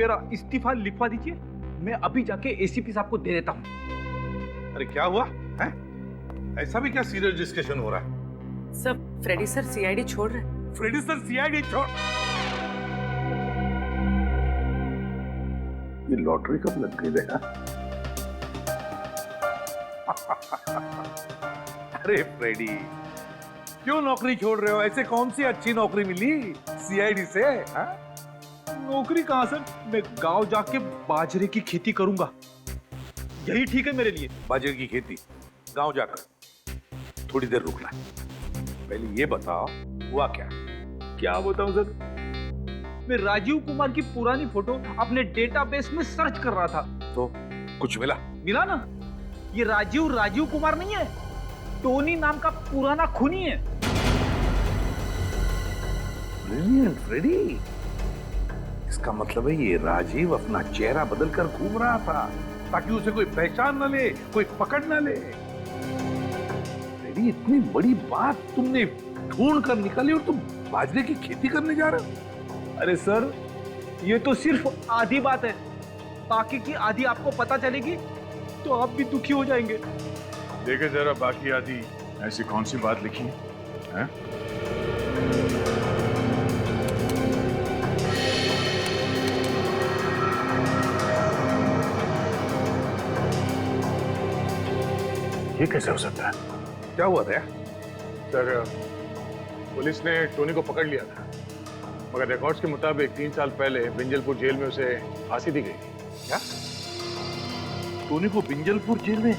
मेरा इस्तीफा लिखवा दीजिए, मैं अभी जाके एसीपी साहब को दे देता हूँ। अरे क्या हुआ है? ऐसा भी क्या सीरियस डिस्कशन हो रहा है? सब फ्रेडी सर सीआईडी छोड़ रहे हैं। फ्रेडी सर सीआईडी छोड़? ये लॉटरी कब लग गई बेटा? अरे फ्रेडी, क्यों नौकरी छोड़ रहे हो? ऐसे कौन सी अच्छी नौकरी मिली सीआईडी से? हा? नौकरी कहाँ सर, मैं गांव जाके बाजरे की खेती करूंगा, यही ठीक है मेरे लिए। बाजरे की खेती गांव जाकर? थोड़ी देर रुकना, पहले ये बताओ हुआ क्या? क्या बताऊं सर, मैं राजीव कुमार की पुरानी फोटो अपने डेटाबेस में सर्च कर रहा था। तो कुछ मिला? मिला ना, ये राजीव कुमार नहीं है, टोनी नाम का पुराना खूनी है। ब्रिलियंट फ्रेडी, इसका मतलब है ये राजीव अपना चेहरा बदलकर घूम रहा था ताकि उसे कोई पहचान न ले, कोई पकड़ न ले। फ्रेडी, इतनी बड़ी बात तुमने ढूंढ कर निकाली और तुम बाजरे की खेती करने जा रहे हो? अरे सर, ये तो सिर्फ आधी बात है, बाकी की आधी आपको पता चलेगी तो आप भी दुखी हो जाएंगे। देखे जरा बाकी आदि, ऐसी कौन सी बात लिखी है? ये कैसे हो सकता है? क्या हुआ था? सर, पुलिस ने टोनी को पकड़ लिया था, मगर रिकॉर्ड्स के मुताबिक 3 साल पहले बिंजलपुर जेल में उसे फांसी दी गई थी। क्या टोनी को बिंजलपुर जेल में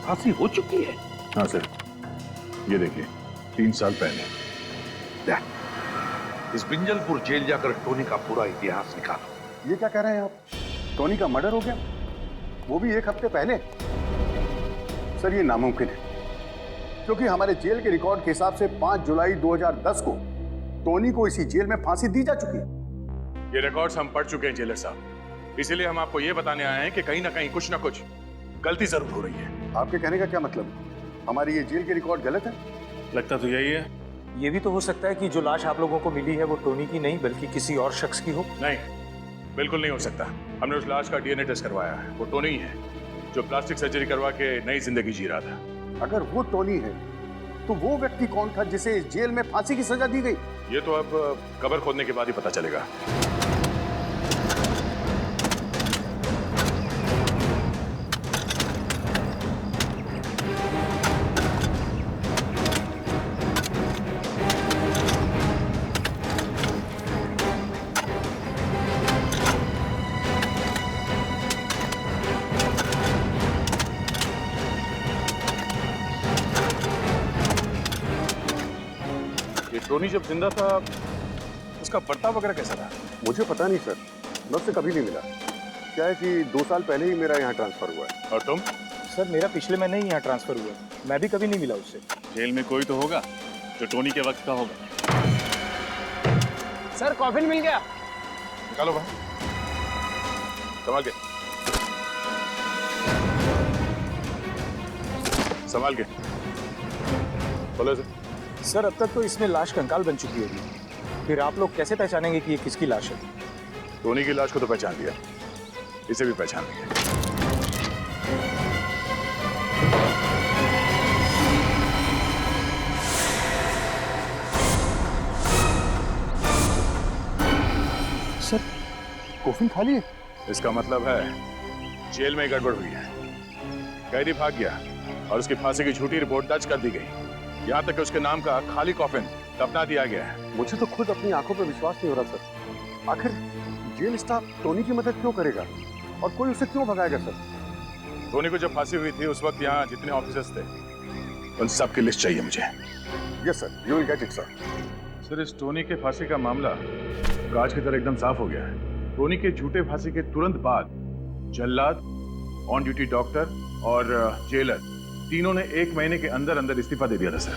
फांसी हो चुकी है? हाँ सर, ये देखिए 3 साल पहले। इस बिंजलपुर जेल जाकर टोनी का पूरा इतिहास निकालो। ये क्या कह रहे हैं आप? टोनी का मर्डर हो गया, वो भी 1 हफ्ते पहले? सर, ये नामुमकिन है, क्योंकि हमारे जेल के रिकॉर्ड के हिसाब से 5 जुलाई 2010 को टोनी को इसी जेल में फांसी दी जा चुकी है। ये रिकॉर्ड्स हम पढ़ चुके हैं जेलर साहब, इसीलिए हम आपको ये बताने आए हैं कि कहीं ना कहीं कुछ ना कुछ गलती जरूर हो रही है। आपके कहने का क्या मतलब है? हमारी ये जेल के रिकॉर्ड गलत है? लगता तो यही है। ये भी तो हो सकता है कि जो लाश आप लोगों को मिली है वो टोनी की नहीं बल्कि किसी और शख्स की हो। नहीं, बिल्कुल नहीं हो सकता। हमने उस लाश का डीएनए टेस्ट करवाया है, वो टोनी ही है जो प्लास्टिक सर्जरी करवा के नई जिंदगी जी रहा था। अगर वो टोनी है तो वो व्यक्ति कौन था जिसे इस जेल में फांसी की सजा दी गई? ये तो अब कब्र खोदने के बाद ही पता चलेगा। टोनी जब जिंदा था उसका बर्ताव वगैरह कैसा था? मुझे पता नहीं सर, मैं उससे कभी नहीं मिला। क्या है कि 2 साल पहले ही मेरा यहाँ ट्रांसफर हुआ है। और तुम? सर, मेरा पिछले महीने ही यहाँ ट्रांसफर हुआ, मैं भी कभी नहीं मिला उससे। जेल में कोई तो होगा जो टोनी के वक्त का होगा। सर, कॉफिन मिल गया। निकालो बाहर, संभाल के, संभाल के बोलो इसे। सर, अब तक तो इसमें लाश कंकाल बन चुकी होगी, फिर आप लोग कैसे पहचानेंगे कि ये किसकी लाश है? टोनी की लाश को तो पहचान लिया, इसे भी पहचान लिया। सर, कॉफिन खाली है? इसका मतलब है जेल में गड़बड़ हुई है, कैदी भाग गया और उसकी फांसी की झूठी रिपोर्ट दर्ज कर दी गई। यहाँ तक कि उसके नाम का खाली कॉफिन दफना दिया गया है। मुझे तो खुद अपनी आंखों पर विश्वास नहीं हो रहा सर। आखिर जेल स्टाफ टोनी की मदद क्यों करेगा और कोई उसे क्यों भगाएगा सर? टोनी को जब फांसी हुई थी उस वक्त यहाँ जितने ऑफिसर्स थे उन सब की लिस्ट चाहिए मुझे। Yes sir, you will get it sir. Sir, इस टोनी के फांसी का मामला कांच की तरह एकदम साफ हो गया है। टोनी के झूठे फांसी के तुरंत बाद जल्लाद, ऑन ड्यूटी डॉक्टर और जेलर तीनों ने 1 महीने के अंदर अंदर इस्तीफा दे दिया था सर।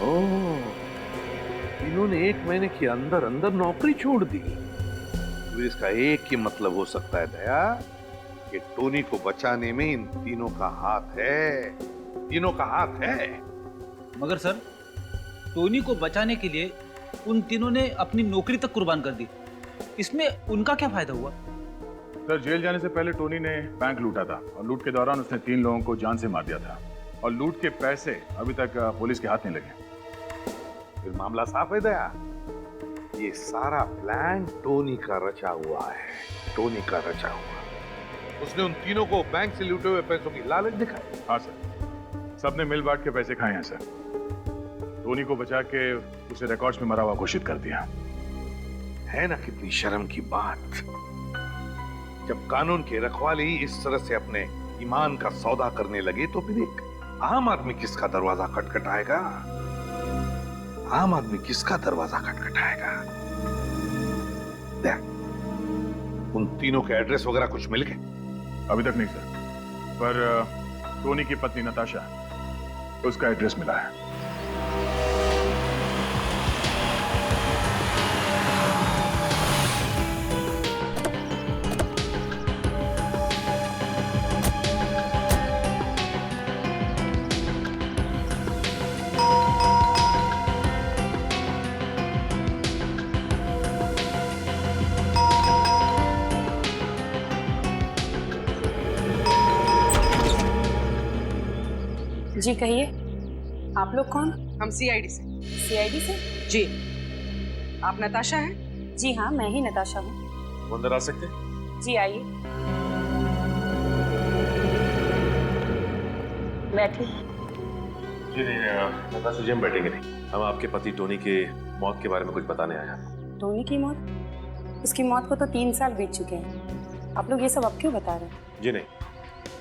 ओह, इन्होंने 1 महीने के अंदर अंदर नौकरी छोड़ दी। तो इसका एक ही मतलब हो सकता है दया कि टोनी को बचाने में इन तीनों का हाथ है, तीनों का हाथ है। मगर सर, टोनी को बचाने के लिए उन तीनों ने अपनी नौकरी तक कुर्बान कर दी, इसमें उनका क्या फायदा हुआ? सर, जेल जाने से पहले टोनी ने बैंक लूटा था और लूट के दौरान उसने 3 लोगों को जान से मार दिया था और लूट के पैसे अभी तक पुलिस के हाथ नहीं लगे। फिर मामला साफ है दया। ये सारा प्लान टोनी का रचा हुआ है, टोनी का रचा हुआ। उसने उन तीनों को बैंक से लूटे हुए पैसों की लालच दिखाई। हाँ सर, सबने मिल बांट के पैसे खाए हैं सर। टोनी को बचा के उसे रिकॉर्ड्स में मरा हुआ घोषित कर दिया। है ना कितनी शर्म की बात। जब कानून की रखवाली इस तरह से अपने ईमान का सौदा करने लगे तो फिर एक आम आदमी किसका दरवाजा खटखटाएगा? आम आदमी किसका दरवाजा खटखटाएगा? देख, उन तीनों के एड्रेस वगैरह कुछ मिल गए? अभी तक नहीं सर, पर टोनी की पत्नी नताशा, उसका एड्रेस मिला है। जी कहिए, आप लोग कौन? हम सीआईडी से। सीआईडी से? जी। आप नताशा हैं? जी हाँ, मैं ही नताशा हूँ। अंदर आ सकते हैं? जी आइए, बैठिए। जी नहीं, नताशा जी हम बैठेंगे नहीं। हम आपके पति टोनी के मौत के बारे में कुछ बताने आए हैं। टोनी की मौत? उसकी मौत को तो 3 साल बीत चुके हैं। आप लोग ये सब अब क्यों बता रहे हैं? जी नहीं,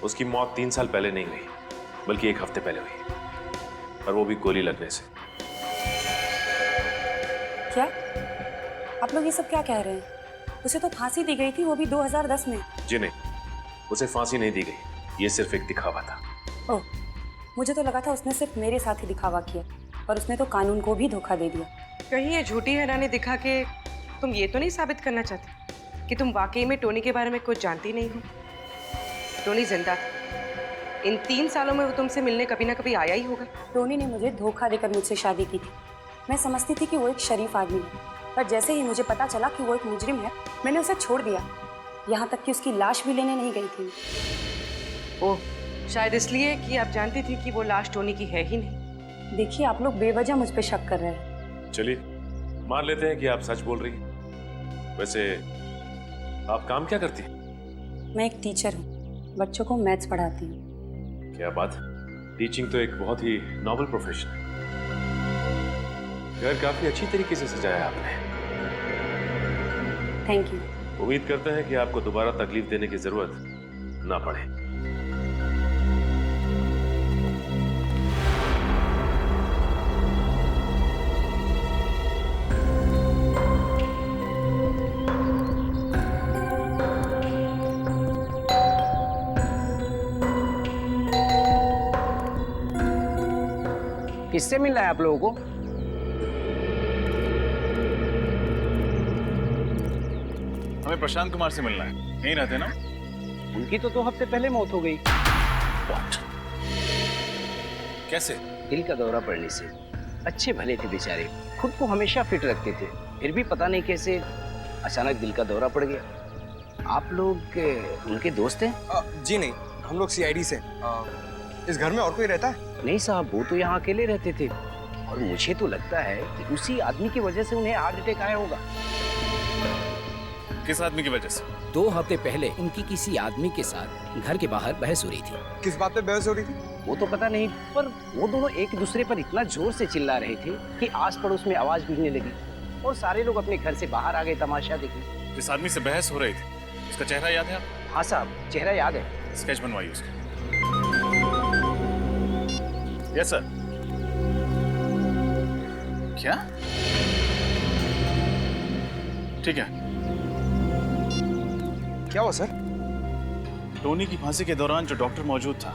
उसकी मौत 3 साल पहले नहीं हुई, बल्कि 1 हफ्ते पहले हुई, और वो भी गोली लगने से। क्या आप लोग ये सब क्या कह रहे हैं? उसे तो फांसी दी गई थी, वो भी 2010 में। जी नहीं, उसे फांसी नहीं दी गई, ये सिर्फ एक दिखावा था। ओह, मुझे तो लगा था उसने सिर्फ मेरे साथ ही दिखावा किया, और उसने तो कानून को भी धोखा दे दिया। कहीं ये झूठी हैरानी दिखा के तुम ये तो नहीं साबित करना चाहती कि तुम वाकई में टोनी के बारे में कुछ जानती नहीं हो? टोनी जिंदा था। इन 3 सालों में वो तुमसे मिलने कभी ना कभी आया ही होगा। टोनी ने मुझे धोखा देकर मुझसे शादी की थी। मैं समझती थी कि वो एक शरीफ आदमी है, पर जैसे ही मुझे पता चला कि वो एक मुजरिम है, मैंने उसे छोड़ दिया। यहाँ तक कि उसकी लाश भी लेने नहीं गई थी। ओह, शायद इसलिए कि आप जानती थी कि वो लाश टोनी की है ही नहीं। देखिए, आप लोग बेवजह मुझ पर शक कर रहे हैं। चलिए मान लेते हैं कि आप सच बोल रही हैं। वैसे आप काम क्या करती हैं? मैं एक टीचर हूँ, बच्चों को मैथ्स पढ़ाती हूँ। क्या बात, टीचिंग तो एक बहुत ही नॉबल प्रोफेशन है। घर काफी अच्छी तरीके से सजाया आपने। Thank you. उम्मीद करते हैं कि आपको दोबारा तकलीफ देने की जरूरत ना पड़े। किससे मिलना है आप लोगों को? हमें प्रशांत कुमार से मिलना है। यहीं रहते ना? उनकी तो 2 हफ्ते पहले मौत हो गई। कैसे? दिल का दौरा पड़ने से। अच्छे भले थे बेचारे, खुद को हमेशा फिट रखते थे, फिर भी पता नहीं कैसे अचानक दिल का दौरा पड़ गया। आप लोग उनके दोस्त हैं? जी नहीं, हम लोग सीआईडी से। इस घर में और कोई रहता है? नहीं साहब, वो तो यहाँ अकेले रहते थे, और मुझे तो लगता है कि उसी आदमी की वजह से उन्हें हार्ट अटैक आया होगा। किस आदमी की वजह से? 2 हफ्ते पहले उनकी किसी आदमी के साथ घर के बाहर बहस हो रही थी। किस बात पे बहस हो रही थी? वो तो पता नहीं, पर वो दोनों एक दूसरे पर इतना जोर से चिल्ला रहे थे कि आस पड़ोस में आवाज गूंजने लगी, और सारे लोग अपने घर से बाहर आ गए तमाशा देखने। जिस आदमी से बहस हो रही थी, उसका चेहरा याद है आपको? हाँ साहब, चेहरा याद है। स्केच बनवाइए उसका। Yes sir. क्या? ठीक है। क्या हुआ सर? टोनी की फांसी के दौरान जो डॉक्टर मौजूद था,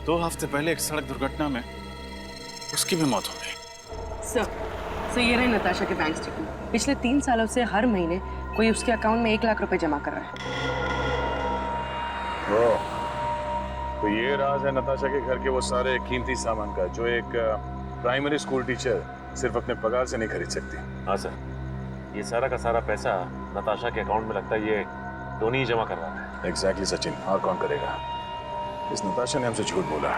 2 हफ्ते पहले एक सड़क दुर्घटना में उसकी भी मौत हो गई। सर ये रहे नताशा के बैंक स्टेटमेंट। पिछले 3 सालों से हर महीने कोई उसके अकाउंट में 1 लाख रुपए जमा कर रहा है। तो ये राज है नताशा के घर के वो सारे कीमती सामान का जो एक प्राइमरी स्कूल टीचर सिर्फ अपने पगार से नहीं खरीद सकती। हाँ सर, ये सारा का सारा पैसा नताशा के अकाउंट में लगता है ये टोनी ही जमा करवाता है। एग्जैक्टली सचिन, और कौन करेगा? इस नताशा ने हमसे झूठ बोला,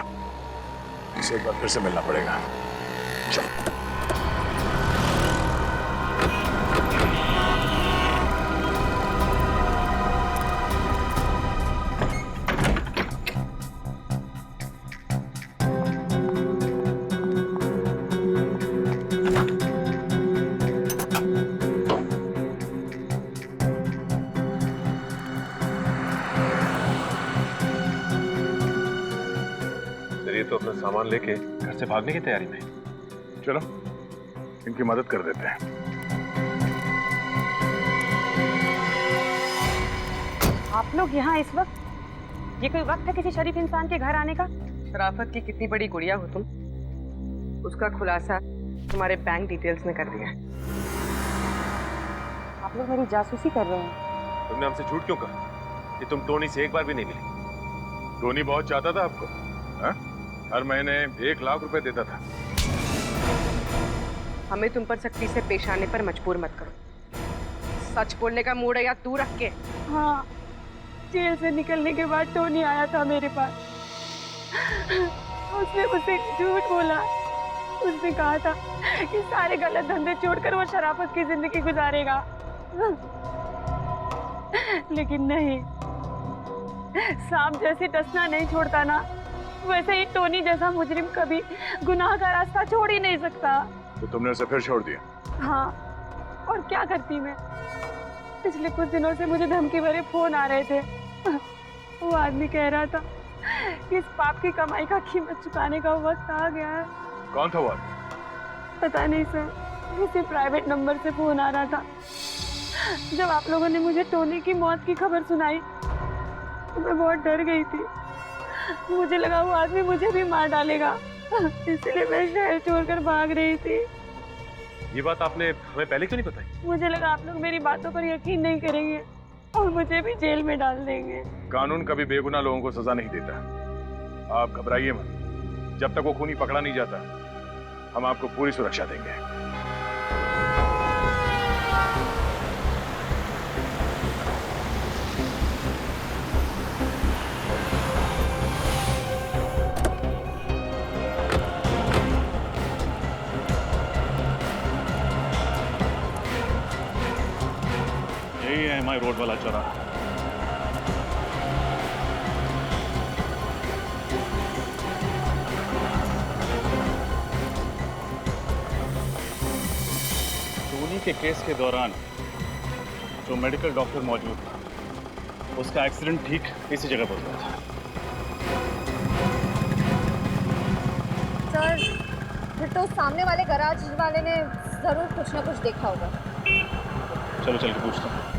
इसे एक बार फिर से मिलना पड़ेगा। चल। तो अपना सामान लेके घर से भागने की तैयारी में। चलो इनकी मदद कर देते हैं। आप लोग यहाँ इस वक्त? ये कोई वक्त है किसी शरीफ इंसान के घर आने का? शराफत की कितनी बड़ी गुड़िया हो तुम, उसका खुलासा तुम्हारे बैंक डिटेल्स में कर दिया है। आप लोग मेरी जासूसी कर रहे हैं। तुमने हमसे झूठ क्यों कहा कि तुम टोनी से एक बार भी नहीं मिली? टोनी बहुत चाहता था आपको, हाँ? हर महीने 1 लाख रुपए देता था। हमें तुम पर सख्ती से पेश आने पर मजबूर मत करो। सच बोलने का मूड है या दूर रख के। हाँ, जेल से निकलने के बाद टोनी आया था मेरे पास। उसने मुझसे झूठ बोला। उसने कहा था कि सारे गलत धंधे छोड़कर वो शराफत की जिंदगी गुजारेगा। लेकिन नहीं, सांप जैसे डसना नहीं छोड़ता ना, वैसे ही टोनी जैसा मुजरिम कभी गुनाह का रास्ता छोड़ ही नहीं सकता। तो तुमने उसे फिर छोड़ दिया? हाँ, और क्या करती मैं? पिछले कुछ दिनों से मुझे धमकी भरे फोन आ रहे थे। वो आदमी कह रहा था कि इस पाप की कमाई का कीमत चुकाने का वक्त आ गया है। कौन था वो? पता नहीं सर, किसी प्राइवेट नंबर से फोन आ रहा था। जब आप लोगों ने मुझे टोनी की मौत की खबर सुनाई तो मैं बहुत डर गई थी। मुझे लगा वो आदमी मुझे भी मार डालेगा, इसलिए मैं शहर छोड़कर भाग रही थी। ये बात आपने हमें पहले क्यों नहीं बताई? मुझे लगा आप लोग मेरी बातों पर यकीन नहीं करेंगे और मुझे भी जेल में डाल देंगे। कानून कभी बेगुनाह लोगों को सजा नहीं देता। आप घबराइए मत, जब तक वो खूनी पकड़ा नहीं जाता हम आपको पूरी सुरक्षा देंगे। यही है हमारे रोड वाला चौराहा। टोनी के केस के दौरान जो मेडिकल डॉक्टर मौजूद था, उसका एक्सीडेंट ठीक इसी जगह पर हुआ था। सर, फिर तो सामने वाले गराज वाले ने जरूर कुछ ना कुछ देखा होगा। चलो चल के पूछते हैं।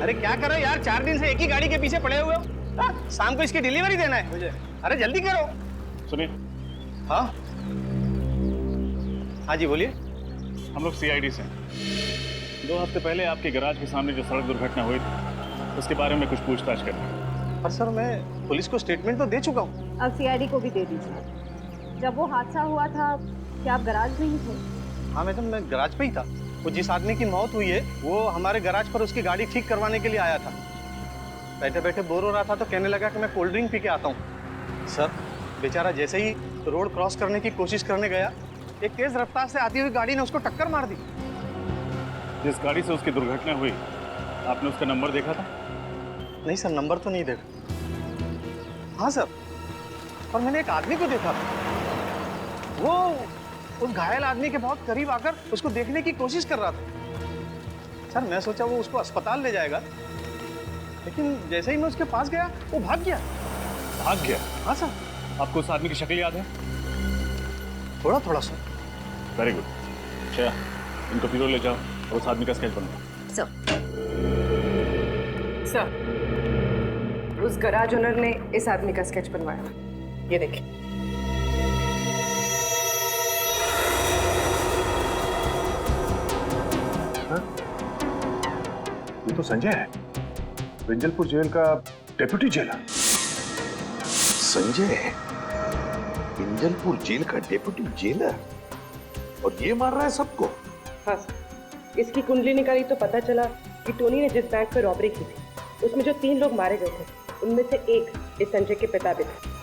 अरे क्या कर रहे हो यार, 4 दिन से एक ही गाड़ी के पीछे पड़े हुए हो। हाँ? शाम को इसकी डिलीवरी देना है मुझे। अरे जल्दी करो। सुनिए। हाँ हाँ जी बोलिए। हम लोग CID से हैं। 2 हफ्ते पहले आपके गैराज के सामने जो सड़क दुर्घटना हुई थी उसके बारे में कुछ पूछताछ करनी। पर सर मैं पुलिस को स्टेटमेंट तो दे चुका हूँ। अब CID को भी दे दीजिए। जब वो हादसा हुआ था क्या आप गराज में ही थे? हाँ मैडम, मैं गराज पे ही था। वो जिस आदमी की मौत हुई है वो हमारे गराज पर उसकी गाड़ी ठीक करवाने के लिए आया था। बैठे बैठे बोर हो रहा था तो कहने लगा कि मैं कोल्ड ड्रिंक पी के आता हूँ। सर बेचारा जैसे ही रोड क्रॉस करने की कोशिश करने गया, एक तेज रफ्तार से आती हुई गाड़ी ने उसको टक्कर मार दी। जिस गाड़ी से उसकी दुर्घटना हुई, आपने उसका नंबर देखा था? नहीं सर, नंबर तो नहीं देखा। हाँ सर, और मैंने एक आदमी को देखा था। वो उस घायल आदमी के बहुत करीब आकर उसको देखने की कोशिश कर रहा था। सर मैं सोचा वो उसको अस्पताल ले जाएगा, लेकिन जैसे ही मैं उसके पास गया वो भाग गया। भाग गया? हाँ सर। आपको उस आदमी की शक्ल याद है? थोड़ा थोड़ा सर। Very good. अच्छा, इनको पीरो ले जाओ और उस आदमी का स्केच बनाओ। सर, उस गराज ओनर ने इस आदमी का स्केच बनवाया। ये देखिए। ये तो संजय है, विंजलपुर जेल का डेप्यूटी जेलर। संजय, विंजलपुर जेल का डेप्यूटी जेलर, और ये मार रहा है सबको। हाँ सर, इसकी कुंडली निकाली तो पता चला कि टोनी ने जिस बैंक पर रॉबरी की थी उसमें जो 3 लोग मारे गए थे उनमें से एक इस संजय के पिता भी थे।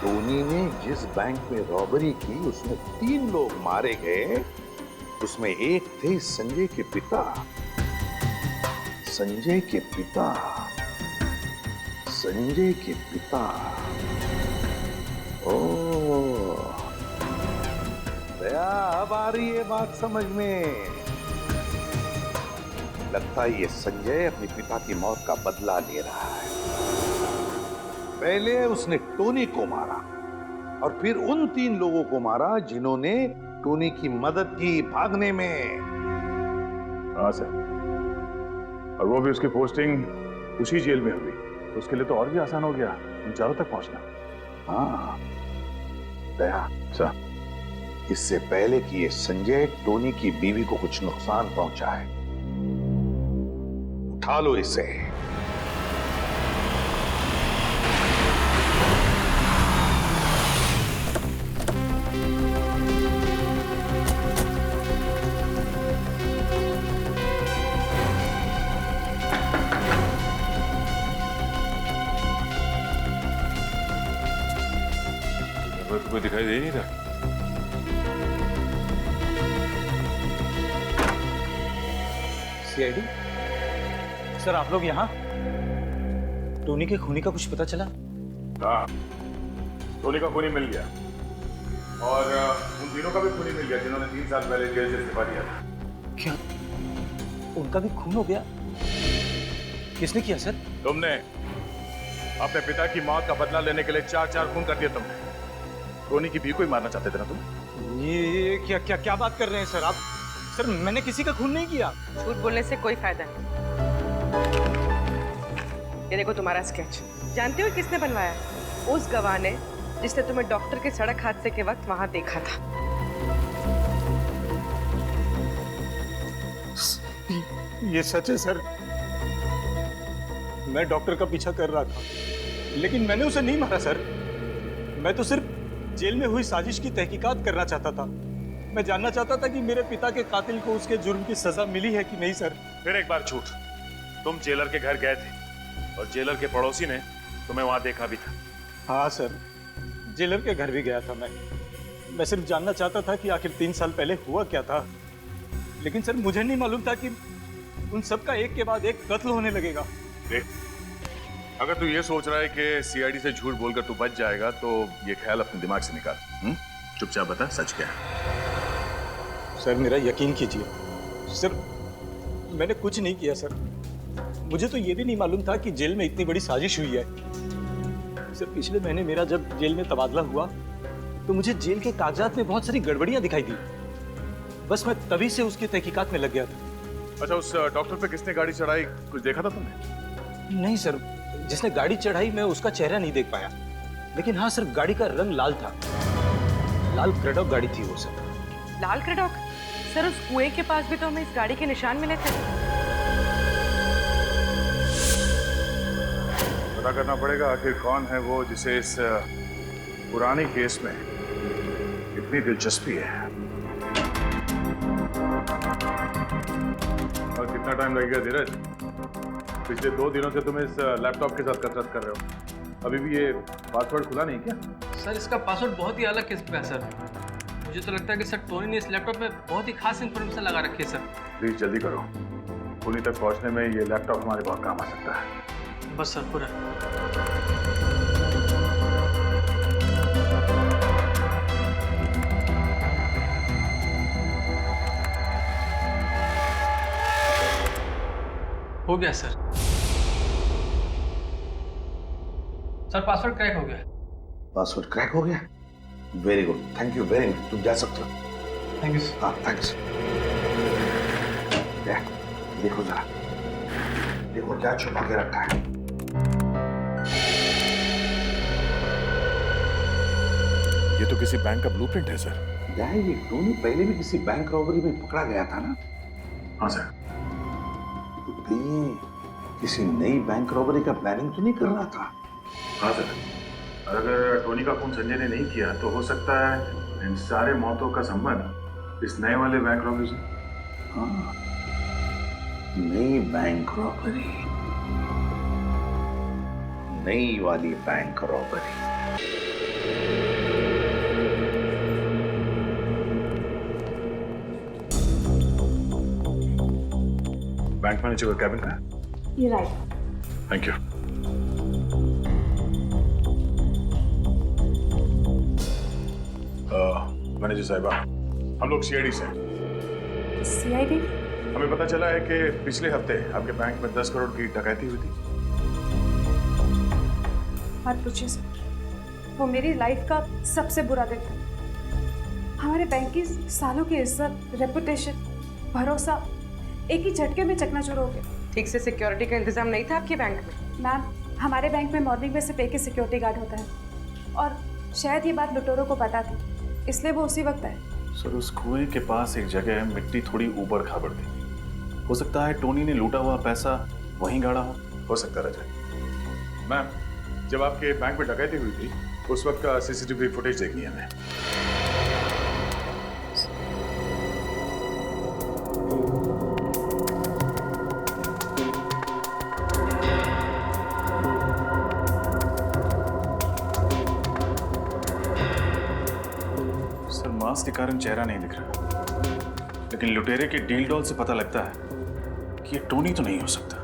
टोनी ने जिस बैंक में रॉबरी की उसमें 3 लोग मारे गए, उसमें एक थे संजय के पिता। संजय के पिता, संजय के पिता। ओह, दया, अब आ रही है बात समझ में। लगता है ये संजय अपने पिता की मौत का बदला ले रहा है। पहले उसने टोनी को मारा और फिर उन 3 लोगों को मारा जिन्होंने टोनी की मदद की भागने में। हाँ सर, और वो भी उसकी पोस्टिंग उसी जेल में हुई, तो उसके लिए तो और भी आसान हो गया उन चारों तक पहुंचना। हाँ दया सर, इससे पहले कि ये संजय टोनी की बीवी को कुछ नुकसान पहुंचाए, उठा लो इसे। कोई दिखाई दे नहीं रहा। सीआईडी सर, आप लोग यहाँ? टोनी के खूनी का कुछ पता चला? हाँ, टोनी का खूनी मिल गया और उन तीनों का भी खूनी मिल गया जिन्होंने 3 साल पहले जेल से इस्तीफा दिया था। क्या उनका भी खून हो गया? किसने किया सर? तुमने अपने पिता की मौत का बदला लेने के लिए 4 खून कर दिए तुमने। टोनी की भी कोई मारना चाहते थे ना तुम? ये क्या क्या क्या बात कर रहे हैं सर आप? सर मैंने किसी का खून नहीं किया। झूठ बोलने से कोई फायदा नहीं। ये देखो तुम्हारा स्केच, जानते हो किसने बनवाया? उस गवाह ने जिसने तुम्हें डॉक्टर के सड़क हादसे के वक्त वहां देखा था। ये सच है सर, मैं डॉक्टर का पीछा कर रहा था, लेकिन मैंने उसे नहीं मारा सर। मैं तो सिर्फ जेल में हुई साजिश की तहकीकात करना चाहता था। मैं जानना चाहता था कि मेरे पिता के कातिल को उसके जुर्म की सजा मिली है कि नहीं सर। फिर एक बार झूठ, तुम जेलर के घर गए थे और जेलर के पड़ोसी ने तुम्हें वहां देखा भी था। हाँ सर, जेलर के घर भी गया था मैं सिर्फ जानना चाहता था कि आखिर 3 साल पहले हुआ क्या था। लेकिन सर मुझे नहीं मालूम था कि उन सब का एक के बाद एक कत्ल होने लगेगा। देख, अगर तू ये सोच रहा है कि सीआईडी से झूठ बोलकर तू बच जाएगा तो ये ख्याल अपने दिमाग से निकाल। चुपचाप बता सच क्या है। सर मेरा यकीन कीजिए, सर मैंने कुछ नहीं किया सर। मुझे तो ये भी नहीं मालूम था कि जेल में इतनी बड़ी साजिश हुई है। सर पिछले महीने मेरा जब जेल में तबादला हुआ तो मुझे जेल के कागजात में बहुत सारी गड़बड़ियां दिखाई दी। बस मैं तभी से उसकी तहकीकात में लग गया था। अच्छा, उस डॉक्टर पे किसने गाड़ी चढ़ाई, कुछ देखा था तुमने? नहीं सर, जिसने गाड़ी चढ़ाई मैं उसका चेहरा नहीं देख पाया, लेकिन हाँ सर गाड़ी का रंग लाल था। लाल क्रेडॉक गाड़ी थी वो सर। लाल क्रेडॉक? सर उस कुएं के पास भी तो हमें इस गाड़ी के निशान मिले थे। पता करना पड़ेगा आखिर कौन है वो जिसे इस पुराने केस में इतनी दिलचस्पी है। और कितना टाइम लगेगा धीरज? पिछले 2 दिनों से तुम इस लैपटॉप के साथ कसरत कर रहे हो, अभी भी ये पासवर्ड खुला नहीं क्या? सर इसका पासवर्ड बहुत ही अलग किस्म का है सर। मुझे तो लगता है कि सर टोनी ने इस लैपटॉप में बहुत ही खास इन्फॉर्मेशन लगा रखी है सर। प्लीज जल्दी करो, टोनी तक पहुंचने में ये लैपटॉप हमारे बहुत काम आ सकता है। बस सर पूरा। हो गया सर। सर पासवर्ड क्रैक हो गया। पासवर्ड क्रैक हो गया? Very good, thank you very much. तुम जा सकते हो। Thank you sir. हाँ थैंक्स। देखो जरा, देखो क्या छुपा के रखा है। ये तो किसी बैंक का ब्लूप्रिंट है सर। यार ये टोनी पहले भी किसी बैंक रॉबरी में पकड़ा गया था ना? हाँ सर। तो ये किसी नई बैंक रॉबरी का प्लानिंग तो नहीं कर रहा था? हाँ सर, अगर टोनी का खून संजय ने नहीं किया तो हो सकता है इन सारे मौतों का संबंध इस नए वाले बैंक रॉबरी से। हाँ, नई बैंक रॉबरी, नई वाली बैंक रॉबरी। बैंक मैनेजर का कैबिन है? ये राइट। Thank you. मैनेजर साहिबा, हम लोग सीआईडी से हैं। सीआईडी? हमें पता चला है कि पिछले हफ्ते आपके बैंक में 10 करोड़ की डकैती हुई थी। मत पूछिए सर, वो मेरी लाइफ का सबसे बुरा दिन था। हमारे बैंक की सालों की इज्जत, रेपुटेशन, भरोसा एक ही झटके में चकनाचूर हो गया। ठीक से सिक्योरिटी का इंतजाम नहीं था आपके बैंक में? मैम, हमारे बैंक में मॉर्निंग में सिर्फ एक ही सिक्योरिटी गार्ड होता है और शायद ये बात लुटेरों को पता थी, इसलिए वो उसी वक्त आए। सर, उस कुएं के पास एक जगह है, मिट्टी थोड़ी ऊबड़ खाबड़ थी। हो सकता है टोनी ने लूटा हुआ पैसा वहीं गाड़ा हो सकता है रजत। मैम, जब आपके बैंक में डकैती हुई थी उस वक्त का सीसीटीवी फुटेज देखनी है हमें। सर, मास्क के कारण चेहरा नहीं दिख रहा, लेकिन लुटेरे के डील डॉल से पता लगता है कि ये टोनी तो नहीं हो सकता।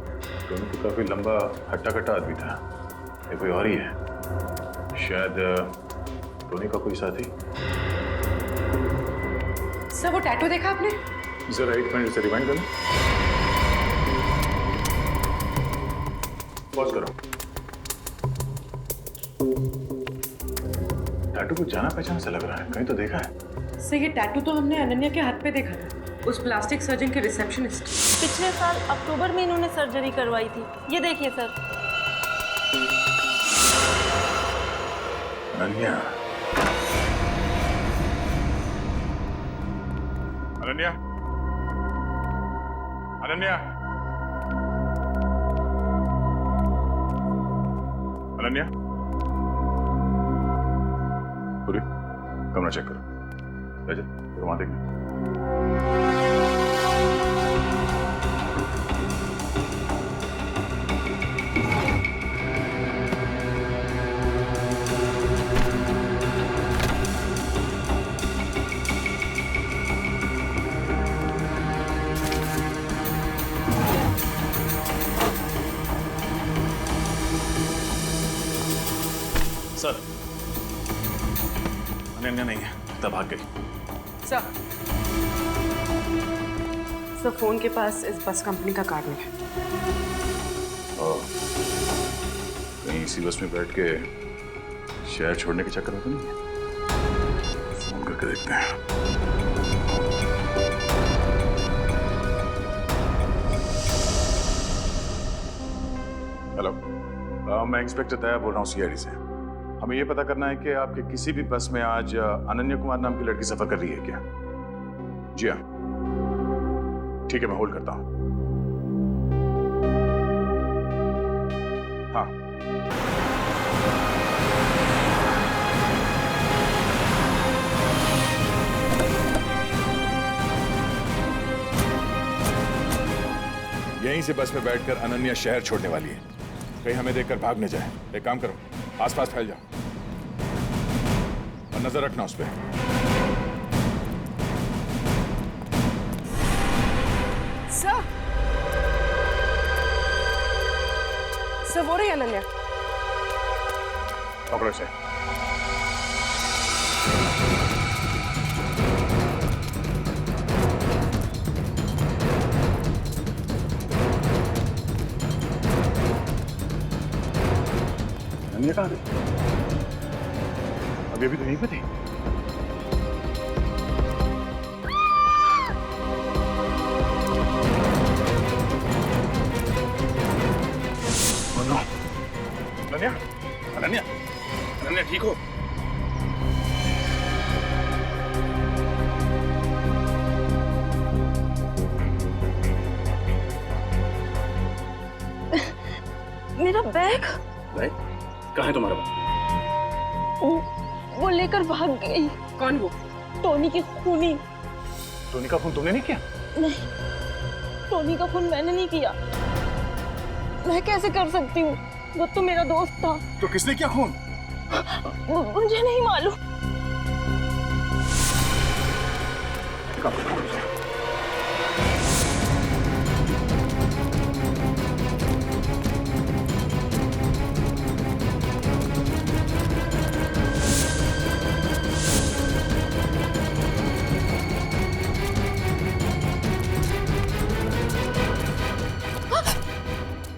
टोनी तो काफी लंबा हट्टा कट्टा आदमी था, ये कोई और ही है। शायद टोनी का कोई साथी। सर, वो टैटू देखा आपने? जरा एक मिनट से रिवाइंड करो। पॉज करो। टैटू को जाना पहचाना सा लग रहा है, कहीं तो देखा है। सर, ये टैटू तो हमने अनन्या के हाथ पे देखा था, उस प्लास्टिक सर्जन के रिसेप्शनिस्ट। पिछले साल अक्टूबर में इन्होंने सर्जरी करवाई थी। ये देखिए सर। अनन्या, अनन्या, अनन्या, अनन्या, पूरी कमरा चेक करो। रजत, वहां देखना। सर, अनन्या नहीं है, तब भाग गई। सर, फोन के पास इस बस कंपनी का कार्ड मिला। कहीं इसी बस में बैठ के शहर छोड़ने के चक्कर में तो नहीं है? फोन करके देखते हैं। हेलो, मैं इंस्पेक्टर दया बोल रहा हूँ सीआईडी से। हमें यह पता करना है कि आपके किसी भी बस में आज अनन्या कुमार नाम की लड़की सफर कर रही है क्या? जी हाँ, ठीक है, मैं होल्ड करता हूं। हाँ, यहीं से बस में बैठकर अनन्या शहर छोड़ने वाली है। कहीं हमें देखकर भाग न जाए। एक काम करो, आसपास फैल जाओ और नजर रखना उस पर। सर, वो रही अनन्या। पकड़ो इसे। अनन्या कहाँ गई? अभी तो यहीं पे थी। अनन्या, अनन्या, अनन्या, ठीक हो? मेरा बैग? बैग? कहाँ है तुम्हारा बैग? वो लेकर भाग गई। कौन वो? टोनी की खूनी। टोनी का फोन तुमने नहीं किया? नहीं, टोनी का खून मैंने नहीं किया। मैं कैसे कर सकती हूँ? वो तो मेरा दोस्त था। तो किसने किया खून? मुझे नहीं मालूम।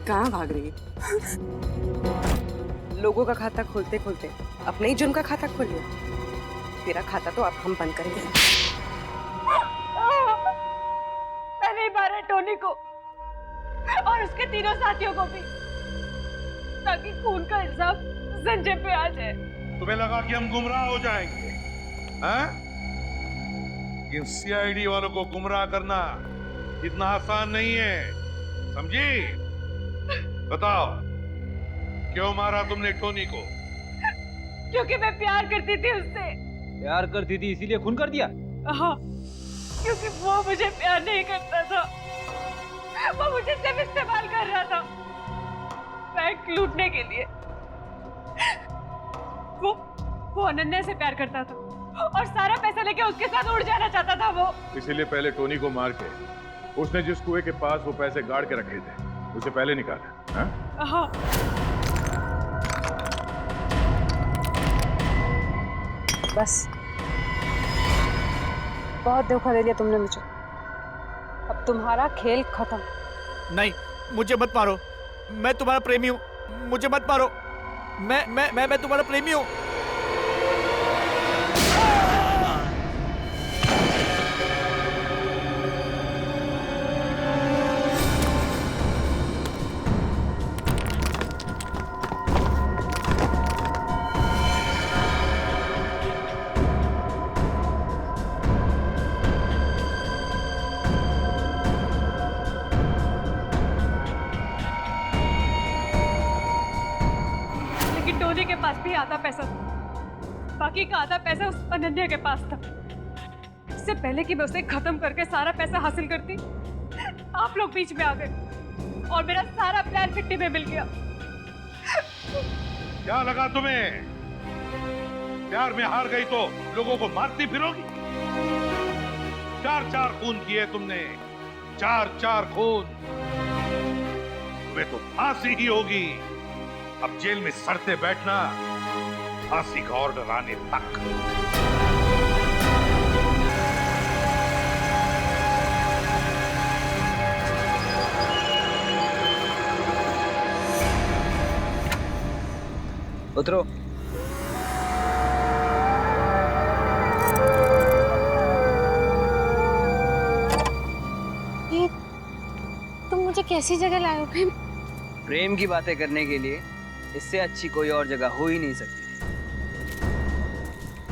कहाँ भाग रही है? लोगों का खाता खोलते खोलते अपने ही जुर्म का खाता खोल लिया। तेरा खाता तो अब हम बंद करेंगे। मैं नहीं मारा टोनी को और उसके तीनों साथियों को भी, ताकि खून का इल्जाम संजय पे आ जाए। तुम्हें लगा कि हम गुमराह हो जाएंगे? हैं? इन सीआईडी वालों को गुमराह करना इतना आसान नहीं है, समझी? बताओ, क्यों मारा तुमने टोनी को? क्योंकि मैं प्यार करती थी उससे। प्यार करती थी इसीलिए खून कर दिया? हाँ, क्योंकि वो मुझे प्यार नहीं करता था, वो मुझे सिर्फ इस्तेमाल कर रहा था बैंक लूटने के लिए। वो अनन्या से प्यार करता था और सारा पैसा लेके उसके साथ उड़ जाना चाहता था वो। इसीलिए पहले टोनी को मार के उसने जिस कुएं के पास वो पैसे गाड़ के रखे थे उसे पहले निकाला। हाँ? हाँ। बस, बहुत धोखा दे दिया तुमने मुझे। अब तुम्हारा खेल खत्म। नहीं, मुझे मत मारो। मैं तुम्हारा प्रेमी हूँ। मुझे मत मारो। मैं तुम्हारा प्रेमी हूँ। टोनी के पास भी आधा पैसा था, बाकी का आधा पैसा उस अनन्या के पास था। इससे पहले कि मैं उसे खत्म करके सारा पैसा हासिल करती, आप लोग बीच में आ गए और मेरा सारा प्लान मिट्टी में मिल गया। क्या लगा तुम्हें? प्यार में हार गई तो लोगों को मारती फिरोगी? 4-4 खून किए तुमने, 4-4 खून। तुम्हें तो फांसी ही होगी। अब जेल में सड़ते बैठना फांसी का ऑर्डर आने तक। उतरो। ये तुम मुझे कैसी जगह लाए हो प्रेम? प्रेम की बातें करने के लिए इससे अच्छी कोई और जगह हो ही नहीं सकती।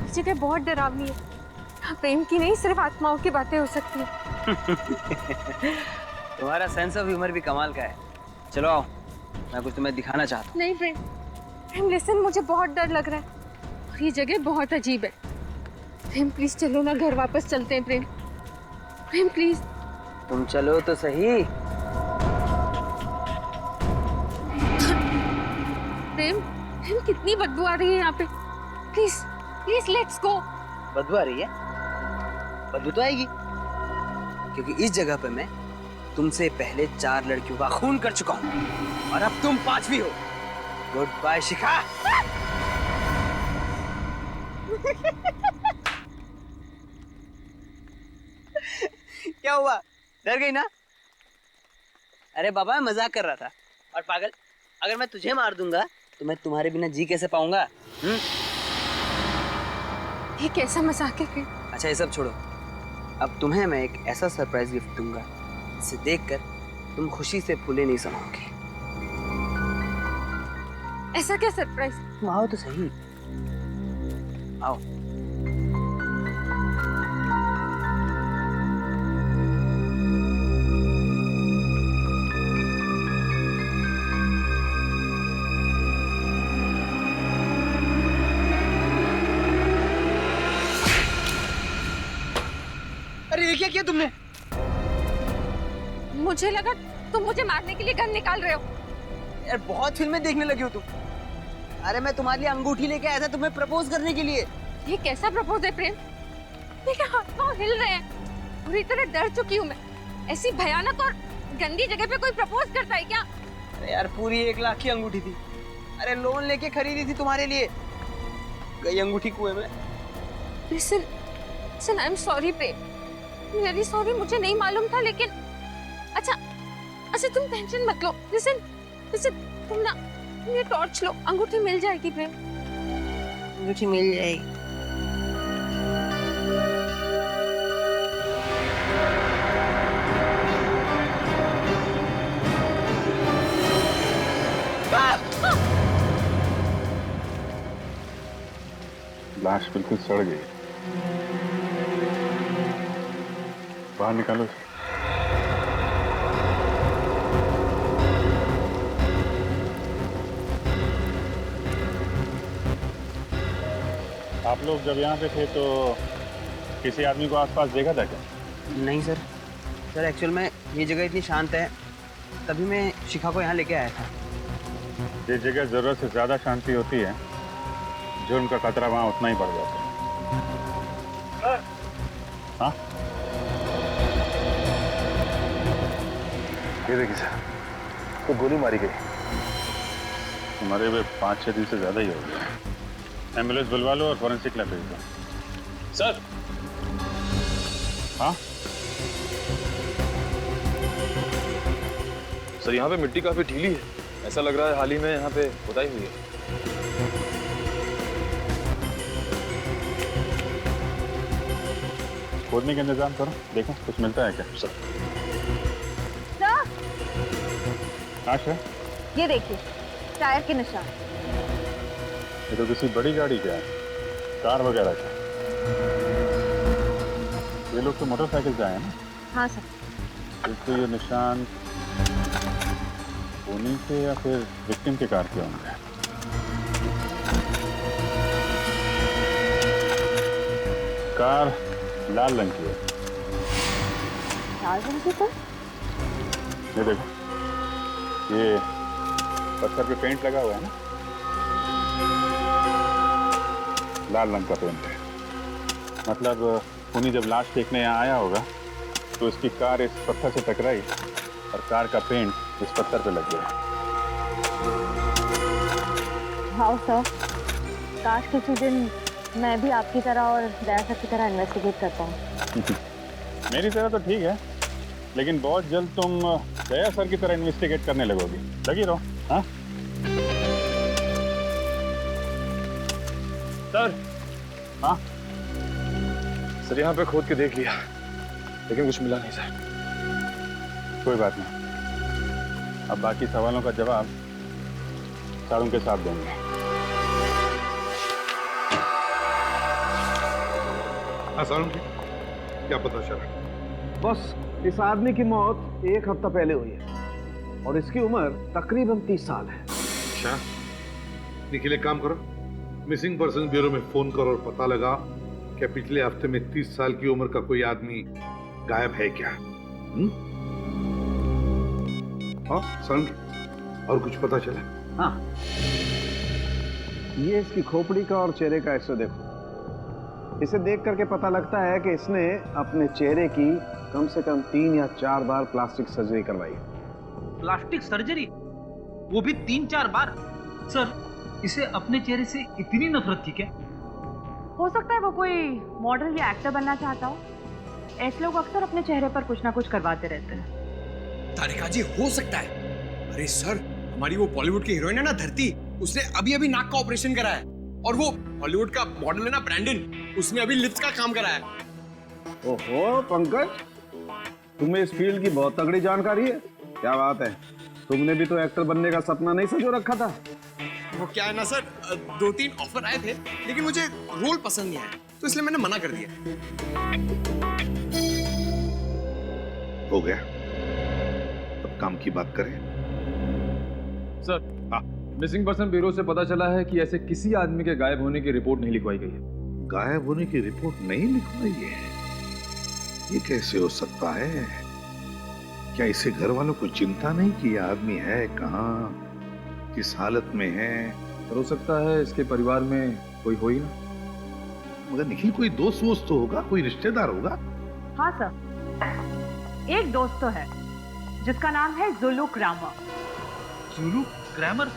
ये जगह बहुत डरावनी है। यहाँ प्रेम की नहीं, सिर्फ आत्माओं की बातें हो सकती है। तुम्हारा सेंस ऑफ ह्यूमर भी कमाल का है। चलो आओ, मैं कुछ तुम्हें दिखाना चाहता हूँ। नहीं प्रेम, प्रेम लिसन, मुझे बहुत डर लग रहा है और ये जगह बहुत अजीब है। प्रेम प्लीज चलो ना, घर वापस चलते हैं प्रेम। प्रेम प्लीज। तुम चलो तो सही। प्रेम, प्रेम कितनी बदबू आ रही है यहाँ पे। Please please let's go. बदबू आ रही है? बदबू तो आएगी, क्योंकि इस जगह पे मैं तुमसे पहले 4 लड़कियों का खून कर चुका हूँ और अब तुम 5वीं हो। गुड बाय शिखा। क्या हुआ? डर गई ना? अरे बाबा, मैं मजाक कर रहा था। और पागल, अगर मैं तुझे मार दूंगा तो मैं तुम्हारे बिना जी कैसे पाऊंगा? ये कैसा मजाक है प्रेम? अच्छा, ये सब छोड़ो। अब तुम्हें मैं एक ऐसा सरप्राइज गिफ्ट दूंगा जिसे देखकर तुम खुशी से फूले नहीं समाओगे। ऐसा क्या सरप्राइज? तुम आओ तो सही। आओ। अरे ये क्या किया तुमने? मुझे लगा तुम मुझे मारने के लिए गन निकाल रहे हो। यार बहुत फिल्में देखने लगी हो तुम। अरे मैं तुम्हारे लिए अंगूठी लेके आया था तुम्हें प्रपोज करने के लिए। ये कैसा प्रपोज है प्रेम? मेरे हाथ पांव हिल रहे हैं, पूरी तरह डर चुकी हूँ मैं। ऐसी भयानक और गंदी जगह पे कोई प्रपोज करता है क्या? अरे यार पूरी 1 लाख की अंगूठी थी। अरे लोन लेके खरीदी थी तुम्हारे लिए, गई अंगूठी कुएं में। Listen, I am sorry Prem, very sorry, मुझे नहीं मालूम था। लेकिन अच्छा तुम टेंशन मत लो। लिसन, तुम ना ये टॉर्च लो, अंगूठी मिल जाएगी प्रेम। अंगूठी मिल जाएगी। लाश बिल्कुल सड़ गई। बाहर निकालो। आप लोग जब यहाँ पे थे तो किसी आदमी को आसपास देखा था क्या? नहीं सर, एक्चुअल में ये जगह इतनी शांत है तभी मैं शिखा को यहाँ लेके आया था। जिस जगह जरूरत से ज्यादा शांति होती है, जुर्म का खतरा वहाँ उतना ही बढ़ जाता है। हाँ? ये देखिए सर, तो गोली मारी गई। हमारे वे 5-6 दिन से ज्यादा ही हो गया। एम्बुलेंस बुलवा लो और फॉरेंसिक लैब भेज दो। सर। हाँ सर, यहाँ पे मिट्टी काफी ढीली है, ऐसा लग रहा है हाल ही में यहाँ पे खुदाई हुई है। खोदने का इंतजाम करो, देखो कुछ मिलता है क्या? सर, हाँ सर, ये देखिए टायर के निशान। ये तो किसी बड़ी गाड़ी का है, कार वगैरह का। ये लोग तो मोटरसाइकिल से आए हैं ना? हाँ सर। तो ये निशान उन्हीं के या फिर विक्टिम के कार के होंगे। कार लाल रंग की है। लाल रंग की? तो ये देखो, ये पत्थर पे पेंट लगा हुआ है ना, लाल रंग का पेंट है। मतलब उन्हीं जब लाश देखने यहाँ आया होगा तो इसकी कार इस पत्थर से टकराई और कार का पेंट इस पत्थर पे लग गया। हाँ सर, काश किसी दिन मैं भी आपकी तरह और दया सर की तरह इन्वेस्टिगेट करता हूँ। मेरी तरह तो ठीक है, लेकिन बहुत जल्द तुम दया सर की तरह इन्वेस्टिगेट करने लगोगी। लगी रहो। हाँ सर। हाँ सर, यहाँ पे खोद के देख लिया लेकिन कुछ मिला नहीं सर। कोई बात नहीं, अब बाकी सवालों का जवाब सारों के साथ देंगे। सारुण जी, क्या पता चला? बस इस आदमी की मौत 1 हफ्ता पहले हुई है और इसकी उम्र तकरीबन 30 साल है। अच्छा, निखिल एक काम करो, मिसिंग पर्सन ब्यूरो में फोन करो और पता लगा क्या पिछले हफ्ते में 30 साल की उम्र का कोई आदमी गायब है क्या? हाँ सारुण, और कुछ पता चला? हाँ, ये इसकी खोपड़ी का और चेहरे का एक्सरे देखो। इसे देख करके पता लगता है कि इसने अपने चेहरे की कम से कम 3 या 4 बार प्लास्टिक सर्जरी करवाई है। Plastic surgery? वो भी 3-4 बार? सर, इसे अपने चेहरे से इतनी नफरत थी क्या? हो सकता है वो कोई मॉडल या एक्टर बनना चाहता हो। ऐसे लोग अक्सर अपने चेहरे पर कुछ ना कुछ करवाते रहते हैं। तारिका जी, हो सकता है। अरे सर, हमारी वो बॉलीवुड की हीरोइन है ना धरती, उसने अभी नाक का ऑपरेशन करा है। और वो हॉलीवुड का मॉडल है ना ब्रैंडन, उसने अभी लिप्स का काम करा है। ओहो पंकज, तुम्हें इस फील्ड की बहुत तगड़ी जानकारी है। क्या बात है, तुमने भी तो एक्टर बनने का सपना नहीं संजो रखा था? वो क्या है ना सर, 2-3 ऑफर आए थे लेकिन मुझे रोल पसंद नहीं आया, तो इसलिए मैंने मना कर दिया। हो गया, अब काम की बात करें। सर, मिसिंग पर्सन ब्यूरो से पता चला है कि ऐसे किसी आदमी के गायब होने की रिपोर्ट नहीं लिखवाई गई है। गायब होने की रिपोर्ट नहीं लिखवाई है? ये कैसे हो सकता है? क्या इसे घर वालों को चिंता नहीं कि यह आदमी है कहाँ, किस हालत में है? हो सकता है इसके परिवार में कोई हो ही ना। मगर निखिल, कोई दोस्त वोस्त तो होगा, कोई रिश्तेदार होगा। हाँ सर, एक दोस्त तो है जिसका नाम है जुलू क्रैमर। जुलू क्रैमर?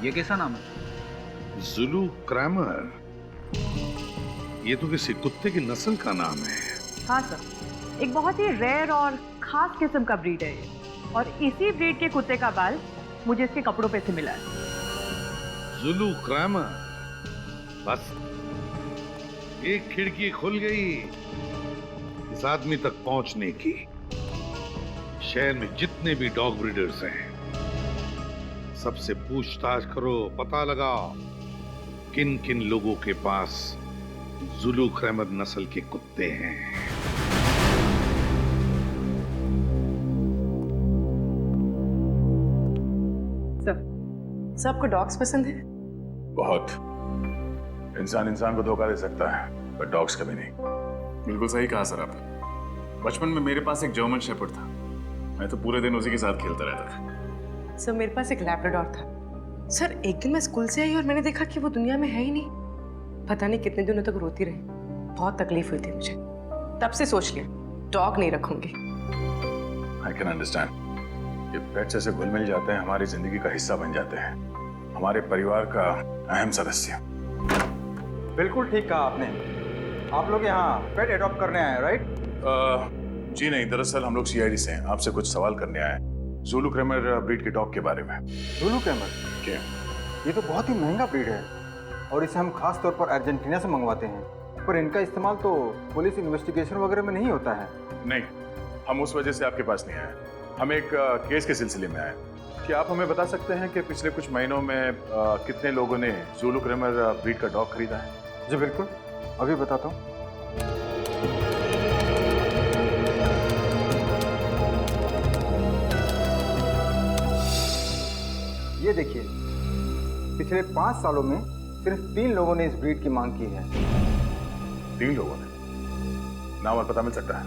ये कैसा नाम है? जुलू क्रैमर? ये तो किसी कुत्ते की नस्ल का नाम है। हाँ सर, एक बहुत ही रेयर और खास किस्म का ब्रीड है ये, और इसी ब्रीड के कुत्ते का बाल मुझे इसके कपड़ों पे से मिला है। जुलू क्रैमर, बस एक खिड़की खुल गई इस आदमी तक पहुंचने की। शहर में जितने भी डॉग ब्रीडर्स हैं, सबसे पूछताछ करो, पता लगाओ किन किन लोगों के पास जुलू क्रैमर नस्ल के कुत्ते हैं। सब आपको डॉग्स पसंद है? बहुत। इंसान इंसान को धोखा दे सकता है, पर डॉग्स कभी नहीं। बिल्कुल सही कहा सर आपने। बचपन में मेरे पास एक जर्मन शेपर्ड था, मैं तो पूरे दिन उसी के साथ खेलता रहता था। सर मेरे पास एक लैब्राडोर था। सर एक दिन मैं स्कूल से आई और मैंने देखा कि वो दुनिया में है ही नहीं। पता नहीं कितने दिनों तक रोती रही, बहुत तकलीफ हुई थी मुझे। तब से सोच लिया डॉग नहीं रखूंगी। I can understand. ये पेट्स ऐसे घुल मिल जाते हैं, हमारी जिंदगी का हिस्सा बन जाते हैं, हमारे परिवार का अहम सदस्य। बिल्कुल ठीक कहा आपने। आप लोग यहाँ पेट एडॉप्ट करने आए हैं, राइट? जी नहीं, दरअसल हम लोग सीआईडी से हैं, आपसे कुछ सवाल करने आए हैं जुलू क्रैमर ब्रीड के डॉग के बारे में। जुलू क्रैमर? क्या? ये तो बहुत ही महंगा ब्रीड है और इसे हम खास तौर पर अर्जेंटीना से मंगवाते हैं, पर इनका इस्तेमाल तो पुलिस इन्वेस्टिगेशन वगैरह में नहीं होता है। नहीं, हम उस वजह से आपके पास नहीं आए, हम एक केस के सिलसिले में आए। क्या आप हमें बता सकते हैं कि पिछले कुछ महीनों में कितने लोगों ने जुलू क्रैमर ब्रीड का डॉग खरीदा है? जी बिल्कुल, अभी बताता हूँ। ये देखिए, पिछले 5 सालों में सिर्फ 3 लोगों ने इस ब्रीड की मांग की है। 3 लोगों ने? नाम और पता मिल सकता है?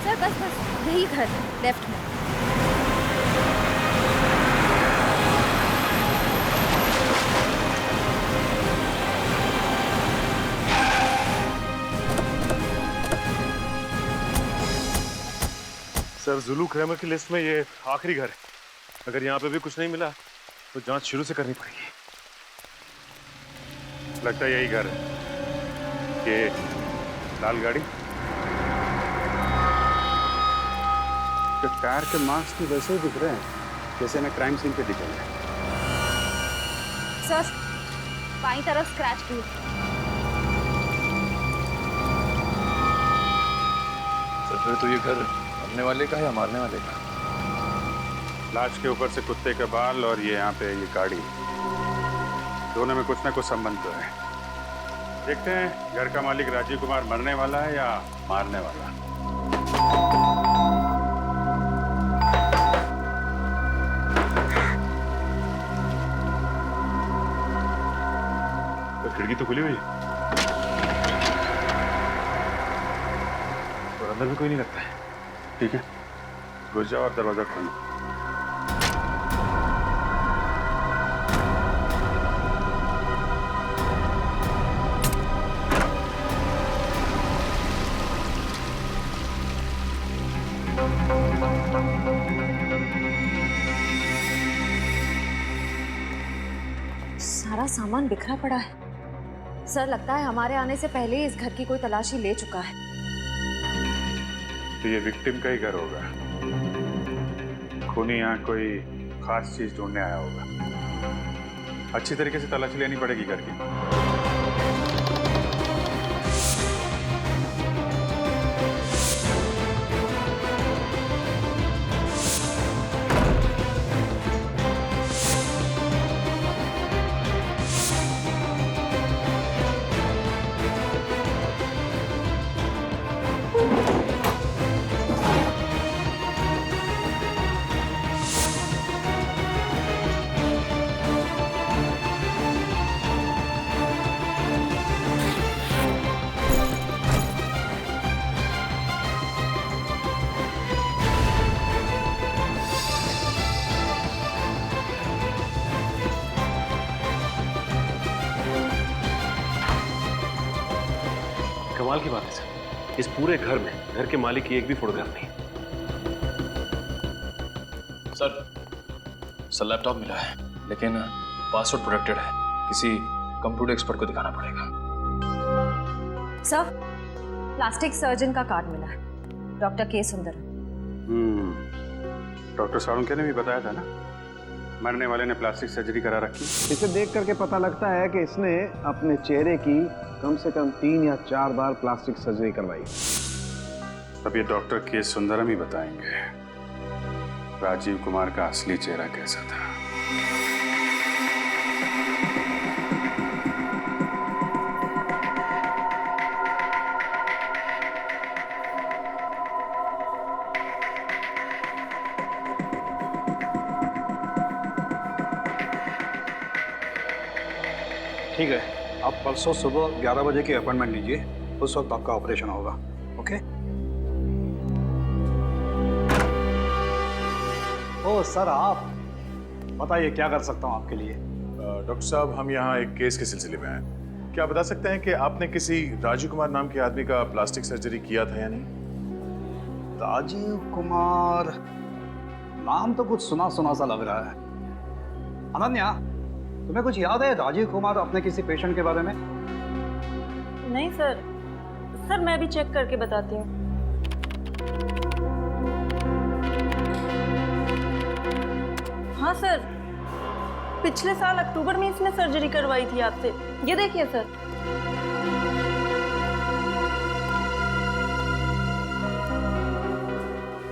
सर बस यही घर लेफ्ट में। सर जुलू क्रैमर की लिस्ट में ये आखिरी घर है। अगर यहाँ पे भी कुछ नहीं मिला तो जांच शुरू से करनी पड़ेगी। लगता है यही घर है। ये लाल गाड़ी, तो टायर के मार्क्स भी वैसे ही दिख रहे हैं जैसे मैं क्राइम सीन पे दिखे हैं। सर बाईं तरफ स्क्रैच की। सर फिर तो ये घर मरने वाले का है या मारने वाले का? लाश के ऊपर से कुत्ते के बाल और ये यहाँ पे ये गाड़ी, दोनों में कुछ ना कुछ संबंध तो है। देखते हैं घर का मालिक राजीव कुमार मरने वाला है या मारने वाला। तो खिड़की तो खुली हुई और अंदर भी कोई नहीं लगता है। ठीक है, घुस जाओ और दरवाजा खोलो। सारा सामान बिखरा पड़ा है। सर लगता है हमारे आने से पहले ही इस घर की कोई तलाशी ले चुका है। तो ये विक्टिम का ही घर होगा। खूनी यहाँ कोई खास चीज ढूंढने आया होगा। अच्छी तरीके से तलाशी लेनी पड़ेगी घर की। कमाल की बात है सर, इस पूरे घर में घर के मालिक की एक भी फोटोग्राफ नहीं। सर लैपटॉप मिला है, लेकिन पासवर्ड प्रोटेक्टेड है। किसी कंप्यूटर एक्सपर्ट को दिखाना पड़ेगा। सर, प्लास्टिक सर्जन का कार्ड मिला है, डॉक्टर के सुंदर। डॉक्टर साळुंखे ने भी बताया था ना, मरने वाले ने प्लास्टिक सर्जरी करा रखी। इसे देख करके पता लगता है कि इसने अपने चेहरे की कम से कम 3 या 4 बार प्लास्टिक सर्जरी करवाई। अब ये डॉक्टर के सुंदरम ही बताएंगे राजीव कुमार का असली चेहरा कैसा था। ठीक है, आप परसों सुबह 11 बजे की अपॉइंटमेंट लीजिए, उस वक्त आपका ऑपरेशन होगा। ओके? ओ सर, आप बताइए क्या कर सकता हूँ आपके लिए। डॉक्टर साहब, हम यहाँ एक केस के सिलसिले में आए। क्या बता सकते हैं कि आपने किसी राजीव कुमार नाम के आदमी का प्लास्टिक सर्जरी किया था या नहीं? राजीव कुमार नाम तो कुछ सुना सुना सा लग रहा है। अनन्या, तुम्हें कुछ याद है राजीव कुमार अपने किसी पेशेंट के बारे में? नहीं सर, मैं भी चेक करके बताती हूँ। हाँ सर, पिछले साल अक्टूबर में इसने सर्जरी करवाई थी आपसे। ये देखिए सर।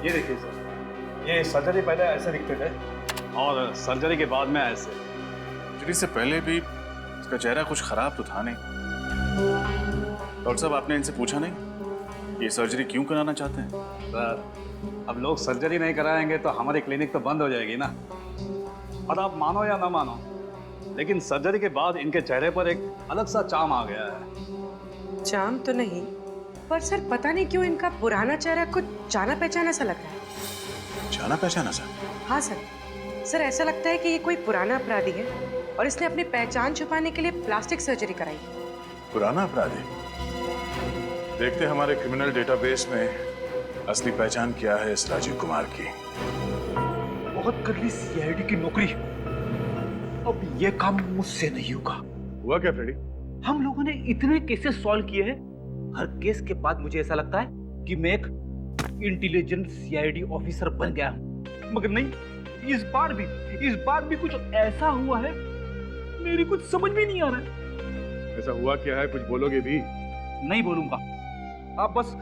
ये देखिए सर, ये सर्जरी पहले ऐसे दिखते थे और सर्जरी के बाद में ऐसे। सर्जरी से पहले भी इसका चेहरा कुछ खराब तो था नहीं। डॉक्टर साहब, आपने इनसे पूछा नहीं ये सर्जरी क्यों कराना चाहते हैं? सर, अब लोग सर्जरी नहीं कराएंगे तो हमारी क्लिनिक तो बंद हो जाएगी ना। और आप मानो या ना मानो, लेकिन सर्जरी के बाद इनके चेहरे पर एक अलग सा चार्म आ गया है। चार्म तो नहीं, पर सर पता नहीं क्यों इनका पुराना चेहरा कुछ जाना पहचाना सा लग रहा है। जाना पहचाना सा? हाँ सर ऐसा लगता है कि ये कोई पुराना अपराधी है और इसने अपनी पहचान छुपाने के लिए प्लास्टिक सर्जरी कराई। पुराना अपराधी? देखते हैं हमारे क्रिमिनल डेटाबेस में असली पहचान क्या है इस राजीव कुमार की। बहुत कर ली सीआईडी की नौकरी, अब ये काम मुझसे नहीं होगा। हुआ क्या फ्रेडी? हम लोगों ने इतने केसेस सॉल्व किए हैं, हर केस के बाद मुझे ऐसा लगता है कि मैं एक इंटेलिजेंट सीआईडी ऑफिसर बन गया हूं। मगर नहीं, इस बार भी कुछ ऐसा हुआ है मेरी कुछ समझ में नहीं आ रहा है। ऐसा हुआ क्या है, कुछ बोलोगे भी? नहीं बोलूंगा, आप बस